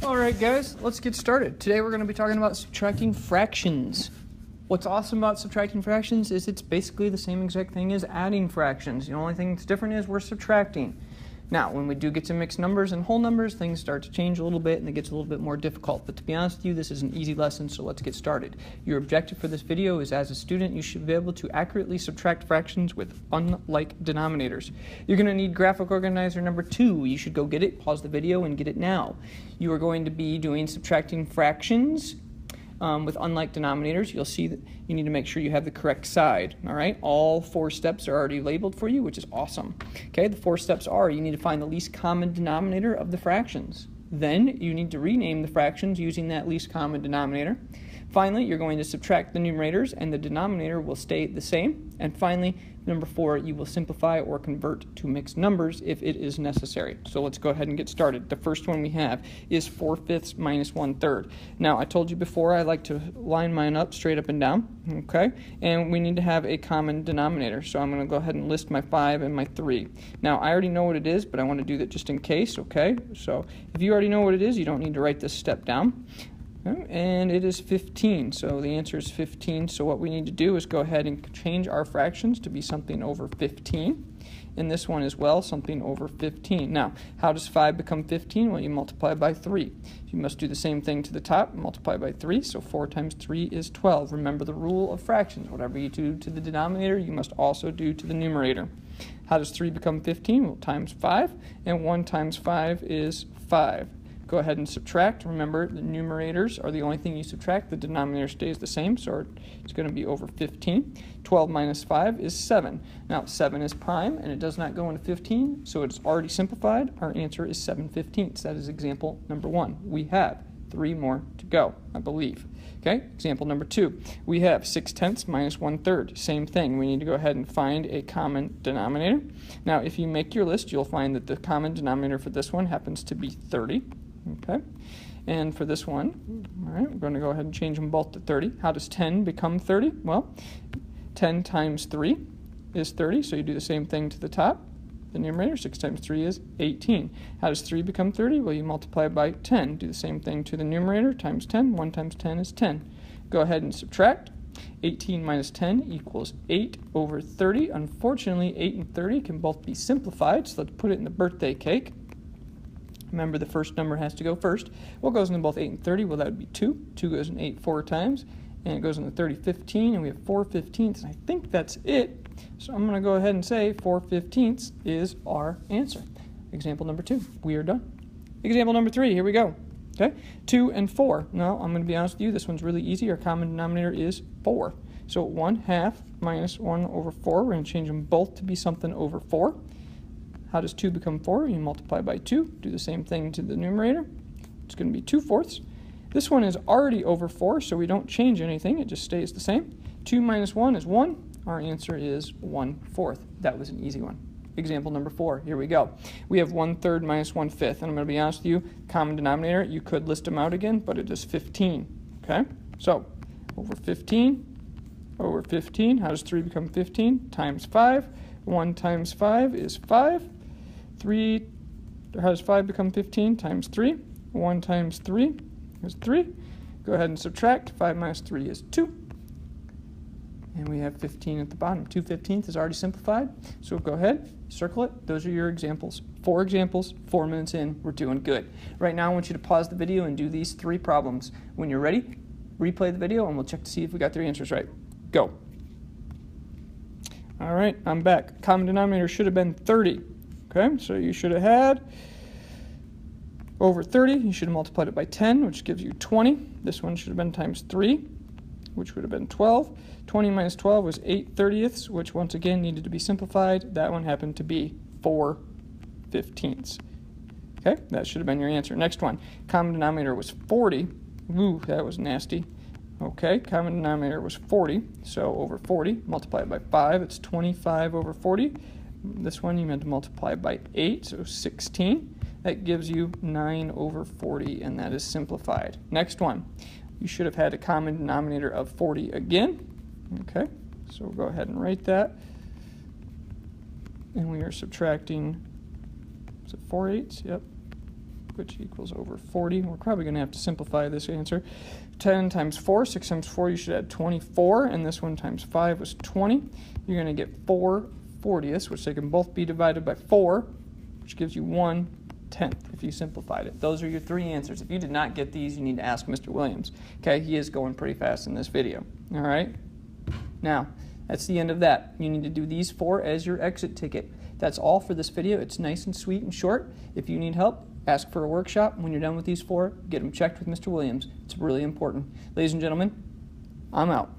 Alright guys, let's get started. Today we're going to be talking about subtracting fractions. What's awesome about subtracting fractions is it's basically the same exact thing as adding fractions. The only thing that's different is we're subtracting. Now, when we do get to mixed numbers and whole numbers, things start to change a little bit and it gets a little bit more difficult. But to be honest with you, this is an easy lesson, so let's get started. Your objective for this video is, as a student, you should be able to accurately subtract fractions with unlike denominators. You're going to need graphic organizer number 2. You should go get it, pause the video, and get it now. You are going to be doing subtracting fractions with unlike denominators. You'll see that you need to make sure you have the correct side. All right, all 4 steps are already labeled for you, which is awesome. Okay, the 4 steps are: you need to find the least common denominator of the fractions. Then you need to rename the fractions using that least common denominator. Finally, you're going to subtract the numerators and the denominator will stay the same. And finally, number 4, you will simplify or convert to mixed numbers if it is necessary. So let's go ahead and get started. The first one we have is 4/5 minus 1/3. Now, I told you before I like to line mine up straight up and down, okay? And we need to have a common denominator. So I'm going to go ahead and list my 5 and my 3. Now, I already know what it is, but I want to do that just in case, okay? So if you already know what it is, you don't need to write this step down. And it is 15, so the answer is 15. So what we need to do is go ahead and change our fractions to be something over 15. And this one as well, something over 15. Now, how does 5 become 15? Well, you multiply by 3. You must do the same thing to the top, multiply by 3. So 4 times 3 is 12. Remember the rule of fractions. Whatever you do to the denominator, you must also do to the numerator. How does 3 become 15? Well, times 5. And 1 times 5 is 5. Go ahead and subtract. Remember, the numerators are the only thing you subtract. The denominator stays the same, so it's going to be over 15. 12 minus 5 is 7. Now, 7 is prime, and it does not go into 15, so it's already simplified. Our answer is 7/15. That is example number 1. We have 3 more to go, I believe. Okay, example number 2. We have 6/10 minus 1/3. Same thing. We need to go ahead and find a common denominator. Now, if you make your list, you'll find that the common denominator for this one happens to be 30. Okay, and for this one, all right, we're going to go ahead and change them both to 30. How does 10 become 30? Well, 10 times 3 is 30, so you do the same thing to the top. The numerator, 6 times 3 is 18. How does 3 become 30? Well, you multiply by 10. Do the same thing to the numerator, times 10. 1 times 10 is 10. Go ahead and subtract. 18 minus 10 equals 8 over 30. Unfortunately, 8 and 30 can both be simplified, so let's put it in the birthday cake. Remember, the first number has to go first. What goes into both 8 and 30? Well, that would be 2. 2 goes in 8 4 times, and it goes into 30 15, and we have 4/15. I think that's it. So I'm going to go ahead and say 4/15 is our answer. Example number 2. We are done. Example number 3. Here we go. Okay, 2 and 4. Now, I'm going to be honest with you. This one's really easy. Our common denominator is 4. So 1/2 minus 1 over 4. We're going to change them both to be something over 4. How does 2 become 4? You multiply by 2. Do the same thing to the numerator. It's going to be 2/4. This one is already over 4, so we don't change anything. It just stays the same. 2 minus 1 is 1. Our answer is 1/4. That was an easy one. Example number 4. Here we go. We have 1/3 minus 1/5. And I'm going to be honest with you, common denominator, you could list them out again, but it is 15. Okay? So, over 15. Over 15. How does 3 become 15? Times 5. 1 times 5 is 5. 3, how does 5 become 15? Times 3. 1 times 3 is 3. Go ahead and subtract. 5 minus 3 is 2. And we have 15 at the bottom. 2/15 is already simplified. So go ahead, circle it. Those are your examples. 4 examples, 4 minutes in. We're doing good. Right now, I want you to pause the video and do these 3 problems. When you're ready, replay the video and we'll check to see if we got the answers right. Go. All right, I'm back. Common denominator should have been 30. Okay, so you should have had over 30. You should have multiplied it by 10, which gives you 20. This one should have been times 3, which would have been 12. 20 minus 12 was 8/30, which once again needed to be simplified. That one happened to be 4/15. Okay, that should have been your answer. Next one, common denominator was 40. Ooh, that was nasty. Okay, common denominator was 40, so over 40, multiply it by 5, it's 25 over 40. This one you meant to multiply by 8, so 16. That gives you 9 over 40, and that is simplified. Next one, you should have had a common denominator of 40 again. Okay, so we'll go ahead and write that. And we are subtracting, is it 4/8? Yep. which equals over 40. We're probably going to have to simplify this answer. 10 times 4, 6 times 4, you should add 24, and this one times 5 was 20. You're going to get 4 40ths, which they can both be divided by 4, which gives you 1/10 if you simplified it. Those are your 3 answers. If you did not get these, you need to ask Mr. Williams. Okay, he is going pretty fast in this video. All right? Now, that's the end of that. You need to do these 4 as your exit ticket. That's all for this video. It's nice and sweet and short. If you need help, ask for a workshop. When you're done with these 4, get them checked with Mr. Williams. It's really important. Ladies and gentlemen, I'm out.